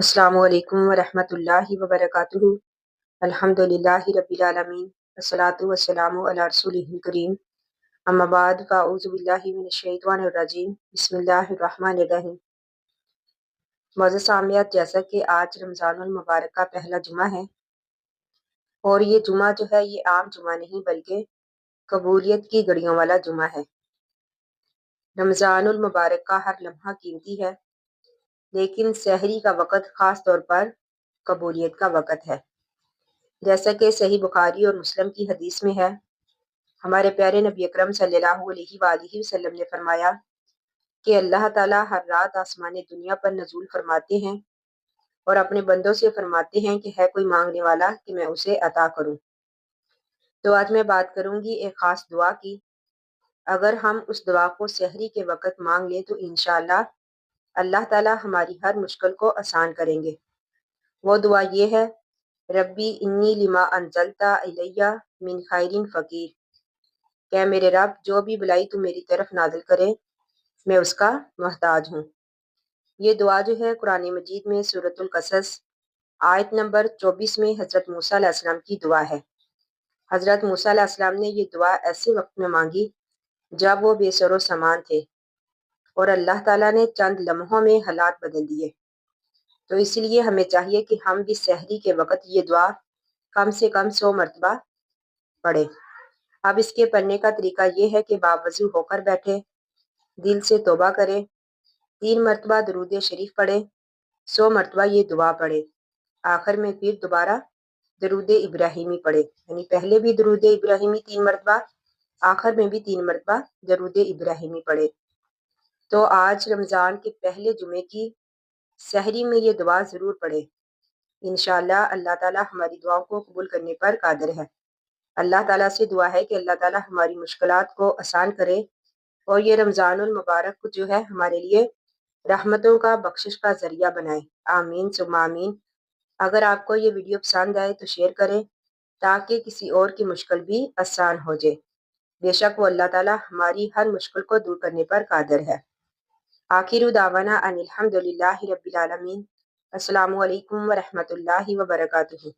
अस्सलामु अलैकुम वरहमतुल्लाहि वबरकातुहू। अल्हम्दुलिल्लाहि रब्बिल आलमीन अस्सलातु वस्सलामु अला रसूलिहिल करीम। अम्मा बाद फ़अऊज़ु बिल्लाहि मिनश शैतानिर रजीम। बिस्मिल्लाहिर रहमानिर रहीम। मोअज़्ज़ज़ सामियात, जैसा कि आज रमज़ानुल मुबारक का पहला जुमा है और ये जुमा जो है ये आम जुमा नहीं बल्कि कबूलियत की घड़ियों वाला जुमा है। रमज़ानुल मुबारक का हर लम्हा कीमती है, लेकिन सहरी का वक़्त ख़ास तौर पर कबूलियत का वक़्त है। जैसा कि सही बुखारी और मुस्लिम की हदीस में है, हमारे प्यारे नबी अकरम सल्लल्लाहु अलैहि वसल्लम ने फरमाया कि अल्लाह ताला हर रात आसमान दुनिया पर नज़ूल फरमाते हैं और अपने बंदों से फरमाते हैं कि है कोई मांगने वाला कि मैं उसे अता करूं। तो आज मैं बात करूंगी एक ख़ास दुआ की। अगर हम उस दुआ को सहरी के वक़्त मांग लें तो इंशाअल्लाह अल्लाह ताला हमारी हर मुश्किल को आसान करेंगे। वो दुआ ये है, रब्बी इन्नी लिमा अंजलता इलैया मिन खैरिन फ़कीर। क्या मेरे रब, जो भी भलाई तू मेरी तरफ नाज़िल करे मैं उसका मोहताज हूँ। ये दुआ जो है कुरान मजीद में सूरतुल कसस आयत नंबर 24 में हज़रत मूसा अलैहिस्सलाम की दुआ है। हज़रत मूसा अलैहिस्सलाम ने ये दुआ ऐसे वक्त में मांगी जब वो बेसरो सामान थे और अल्लाह ताला ने चंद लम्हों में हालात बदल दिए। तो इसलिए हमें चाहिए कि हम भी सहरी के वक़्त ये दुआ कम से कम 100 मरतबा पढ़ें। अब इसके पढ़ने का तरीका ये है कि बावज़ू होकर बैठे, दिल से तौबा करें, 3 मरतबा दरूद शरीफ पढ़ें, 100 मरतबा ये दुआ पढ़े। आखिर में फिर दोबारा दरूद इब्राहिमी पढ़े, यानी पहले भी दरूद इब्राहिमी 3 मरतबा, आखिर में भी 3 मरतबा दरूद इब्राहिमी पढ़े। तो आज रमज़ान के पहले जुमे की सहरी में ये दुआ ज़रूर पढ़े। इंशाअल्लाह अल्लाह ताला हमारी दुआओं को कबूल करने पर कादिर है। अल्लाह ताला से दुआ है कि अल्लाह ताला हमारी मुश्किलात को आसान करे और ये रमज़ानुल मुबारक जो है हमारे लिए रहमतों का बख्शिश का ज़रिया बनाए। आमीन सुम्मा आमीन। अगर आपको ये वीडियो पसंद आए तो शेयर करें ताकि किसी और की मुश्किल भी आसान हो जाए। बेशक वो अल्लाह ताला हमारी हर मुश्किल को दूर करने पर कादिर है। आखिर दावाना अनिल हम्दुलिल्लाहि रब्बिल आलमीन। अस्सलामु अलैकुम व रहमतुल्लाहि व बरकातुहू।